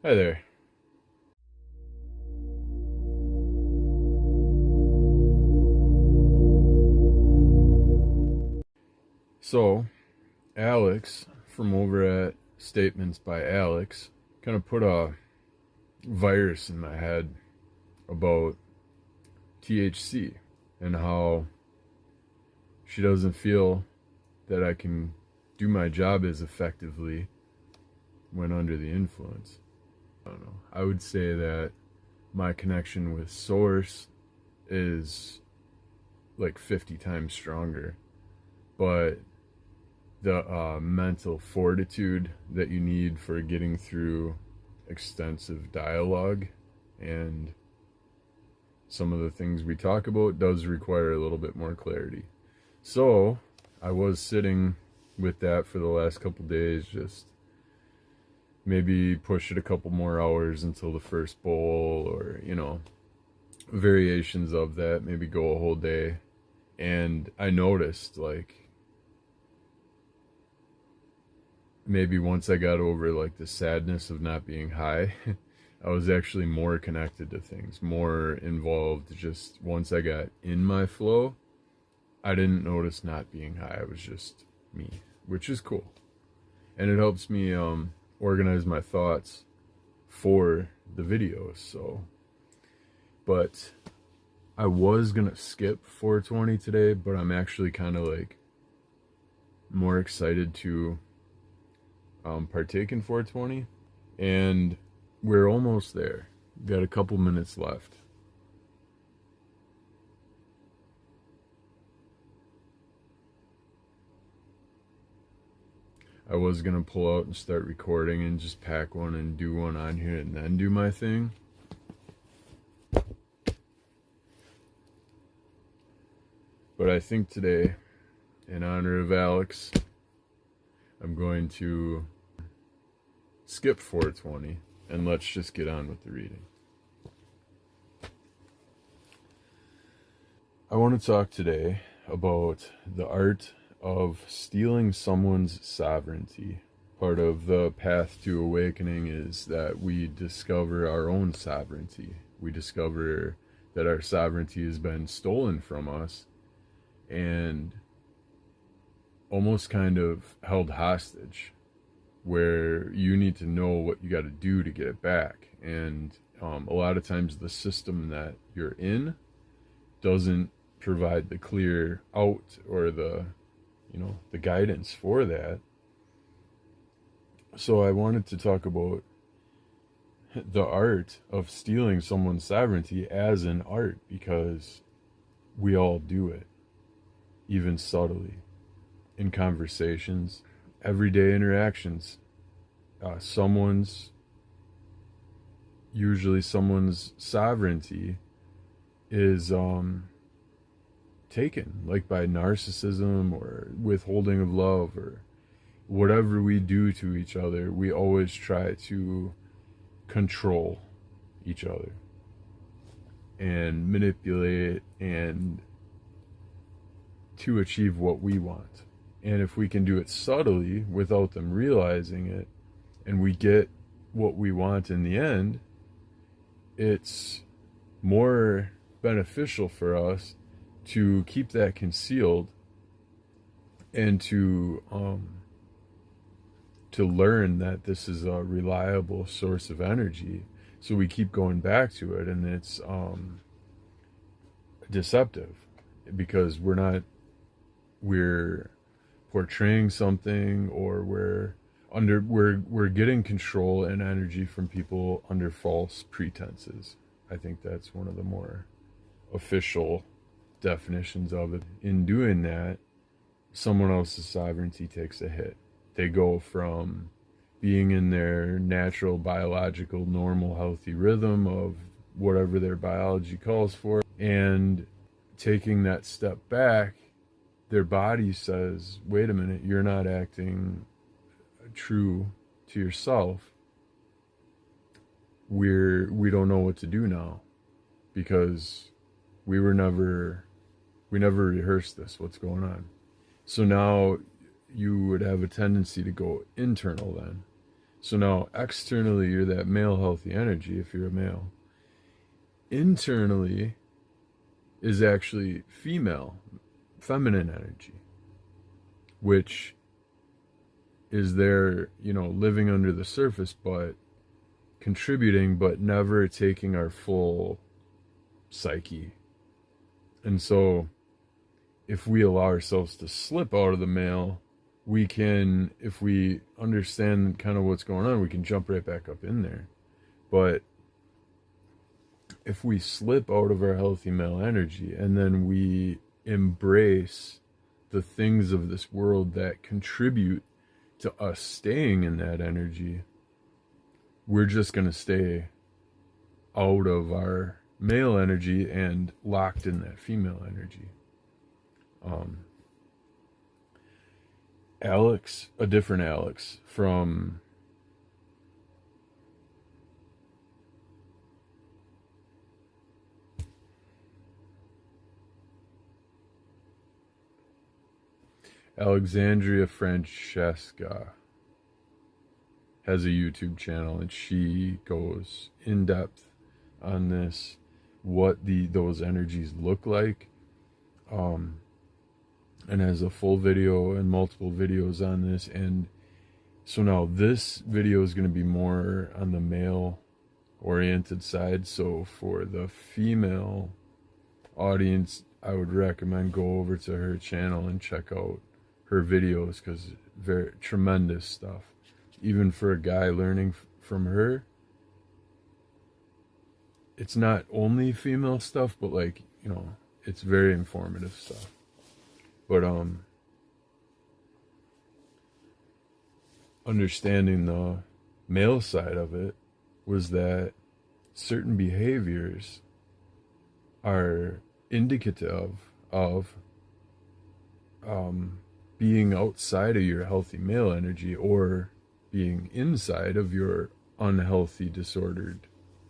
Hi there. So, Alex from over at Statements by Alex kind of put a virus in my head about THC and how she doesn't feel that I can do my job as effectively when under the influence. I don't know. I would say that my connection with Source is like 50 times stronger, but the mental fortitude that you need for getting through extensive dialogue and some of the things we talk about does require a little bit more clarity. So I was sitting with that for the last couple days, just maybe push it a couple more hours until the first bowl, or variations of that, maybe go a whole day. And I noticed, like, maybe once I got over like the sadness of not being high, I was actually more connected to things, more involved. Just once I got in my flow, I didn't notice not being high. It was just me, which is cool. And it helps me organize my thoughts for the videos. So, but I was gonna skip 420 today, but I'm actually kind of like more excited to partake in 420, and we're almost there. Got a couple minutes left. I was gonna pull out and start recording and just pack one and do one on here and then do my thing. But I think today, in honor of Alex, I'm going to skip 420 and let's just get on with the reading. I want to talk today about the art of stealing someone's sovereignty. Part of the path to awakening is that we discover our own sovereignty. We discover that our sovereignty has been stolen from us and almost kind of held hostage, where you need to know what you got to do to get it back. And a lot of times the system that you're in doesn't provide the clear out or the guidance for that. So I wanted to talk about the art of stealing someone's sovereignty as an art, because we all do it, even subtly, in conversations, everyday interactions. Usually someone's sovereignty is taken, like by narcissism or withholding of love, or whatever we do to each other. We always try to control each other and manipulate and to achieve what we want. And if we can do it subtly without them realizing it, and we get what we want in the end, it's more beneficial for us to keep that concealed and to learn that this is a reliable source of energy, so we keep going back to it. And it's deceptive, because we're portraying something, or we're getting control and energy from people under false pretenses. I think that's one of the more official definitions of it. In doing that, someone else's sovereignty takes a hit. They go from being in their natural, biological, normal, healthy rhythm of whatever their biology calls for, and taking that step back, their body says, wait a minute, you're not acting true to yourself. We don't know what to do now, because we never rehearsed this, what's going on. So now you would have a tendency to go internal then. So now externally, you're that male healthy energy if you're a male. Internally is actually female, feminine energy, which is there, living under the surface, but contributing, but never taking our full psyche. And so if we allow ourselves to slip out of the male, we can, if we understand kind of what's going on, we can jump right back up in there. But if we slip out of our healthy male energy and then we embrace the things of this world that contribute to us staying in that energy, we're just going to stay out of our male energy and locked in that female energy. Alex, a different Alex from Alexandria Francesca has a YouTube channel, and she goes in depth on this, what those energies look like, and has a full video and multiple videos on this. And so now this video is going to be more on the male oriented side. So for the female audience, I would recommend go over to her channel and check out her videos, because very tremendous stuff. Even for a guy learning from her, it's not only female stuff, but it's very informative stuff. But understanding the male side of it was that certain behaviors are indicative of being outside of your healthy male energy, or being inside of your unhealthy, disordered,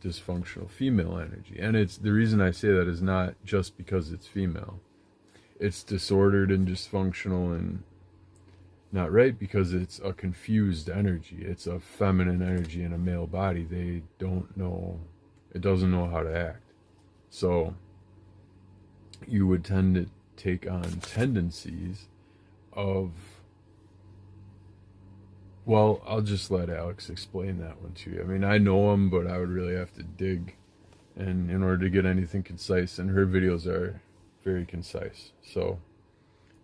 dysfunctional female energy. And it's the reason I say that is not just because it's female. It's disordered and dysfunctional and not right because it's a confused energy. It's a feminine energy in a male body. They don't know, it doesn't know how to act. So you would tend to take on tendencies of, well, I'll just let Alex explain that one to you. I mean, I know him, but I would really have to dig, and in order to get anything concise, and her videos are very concise. So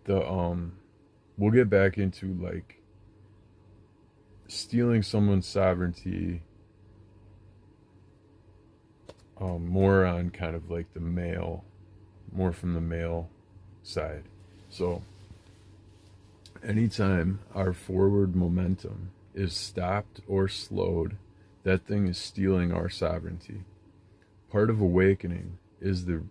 we'll get back into stealing someone's sovereignty, more on kind of the male, more from the male side. So anytime our forward momentum is stopped or slowed, that thing is stealing our sovereignty. Part of awakening is the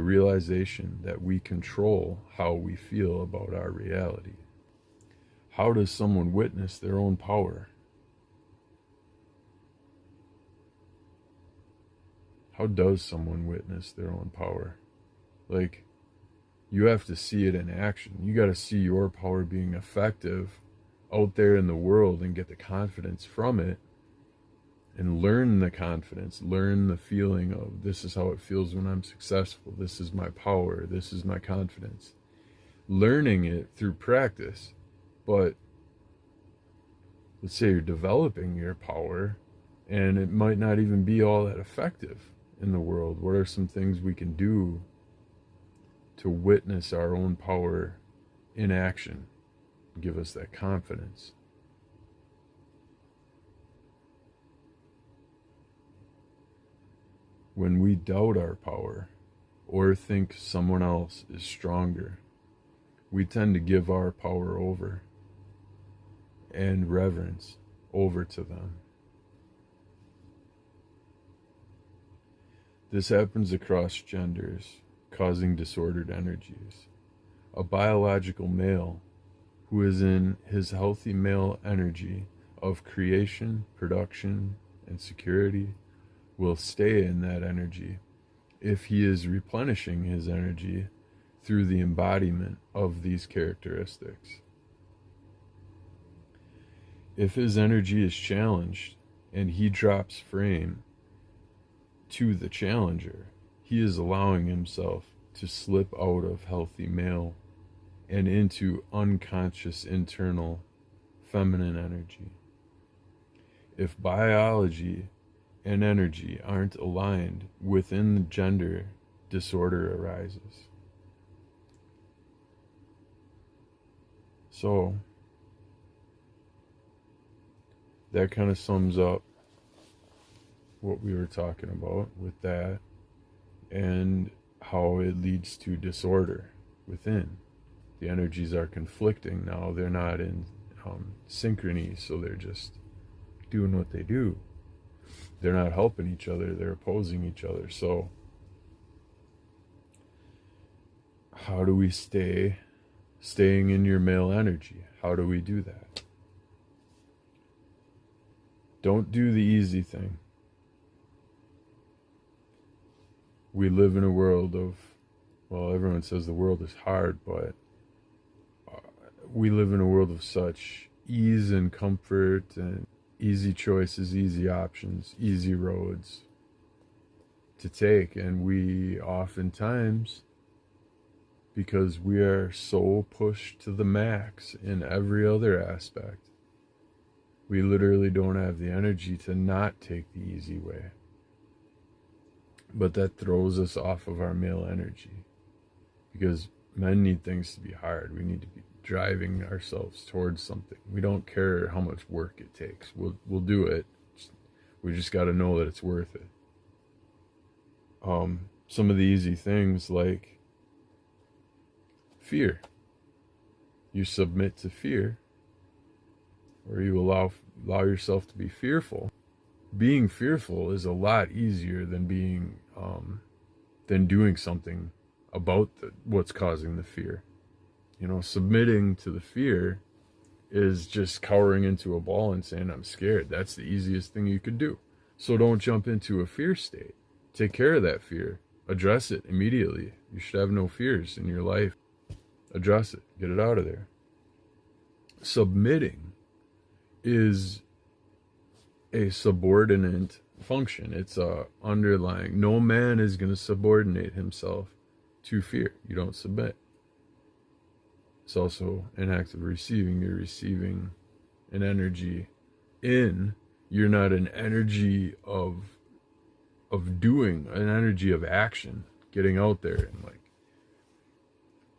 realization that we control how we feel about our reality. How does someone witness their own power? How does someone witness their own power? You have to see it in action. You got to see your power being effective out there in the world and get the confidence from it, and learn the confidence, learn the feeling of, this is how it feels when I'm successful. This is my power. This is my confidence. Learning it through practice. But let's say you're developing your power and it might not even be all that effective in the world. What are some things we can do to witness our own power in action? Give us that confidence. When we doubt our power or think someone else is stronger, we tend to give our power over and reverence over to them. This happens across genders, causing disordered energies. A biological male who is in his healthy male energy of creation, production, and security will stay in that energy if he is replenishing his energy through the embodiment of these characteristics. if his energy is challenged and he drops frame to the challenger, he is allowing himself to slip out of healthy male and into unconscious internal feminine energy. If biology and energy aren't aligned within the gender, disorder arises. So, that kind of sums up what we were talking about with that and how it leads to disorder within. The energies are conflicting now. They're not in synchrony, so they're just doing what they do. They're not helping each other, they're opposing each other. So how do we staying in your male energy? How do we do that? Don't do the easy thing. We live in a world of, well, everyone says the world is hard, but we live in a world of such ease and comfort and easy choices, easy options, easy roads to take. And we oftentimes, because we are so pushed to the max in every other aspect, we literally don't have the energy to not take the easy way. But that throws us off of our male energy, because men need things to be hard. We need to be driving ourselves towards something. We don't care how much work it takes. We'll do it. We just got to know that it's worth it. Some of the easy things like fear. You submit to fear, or you allow yourself to be fearful. Being fearful is a lot easier than doing something about what's causing the fear. You know, submitting to the fear is just cowering into a ball and saying, I'm scared. That's the easiest thing you could do. So don't jump into a fear state. Take care of that fear. Address it immediately. You should have no fears in your life. Address it. Get it out of there. Submitting is a subordinate function. It's a underlying. No man is going to subordinate himself to fear. You don't submit. It's also an act of receiving. You're receiving an energy in. You're not an energy of doing, an energy of action, getting out there, and like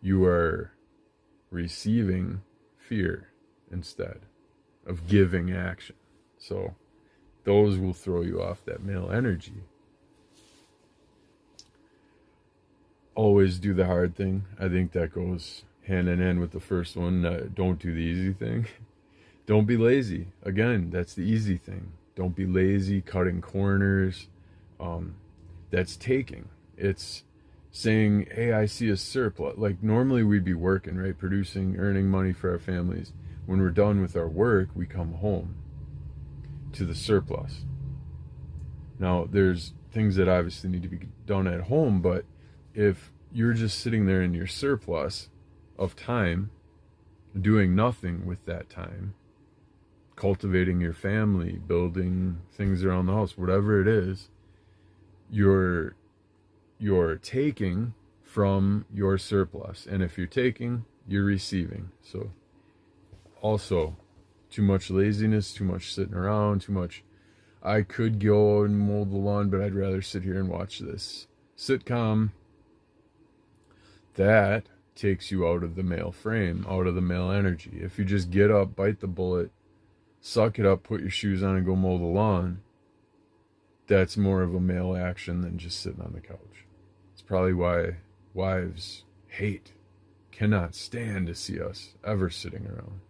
you are receiving fear instead of giving action. So those will throw you off that male energy. Always do the hard thing. I think that goes hand in hand with the first one. Don't do the easy thing. Don't be lazy. Again, that's the easy thing. Don't be lazy, cutting corners. That's taking. It's saying, hey, I see a surplus. Like normally we'd be working, right? Producing, earning money for our families. When we're done with our work, we come home to the surplus. Now, there's things that obviously need to be done at home, but if you're just sitting there in your surplus of time, doing nothing with that time, cultivating your family, building things around the house, whatever it is, you're taking from your surplus. And if you're taking, you're receiving. So also, too much laziness, too much sitting around, too much, I could go and mow the lawn, but I'd rather sit here and watch this sitcom. That takes you out of the male frame, out of the male energy. If you just get up, bite the bullet, suck it up, put your shoes on and go mow the lawn, that's more of a male action than just sitting on the couch. It's probably why wives cannot stand to see us ever sitting around.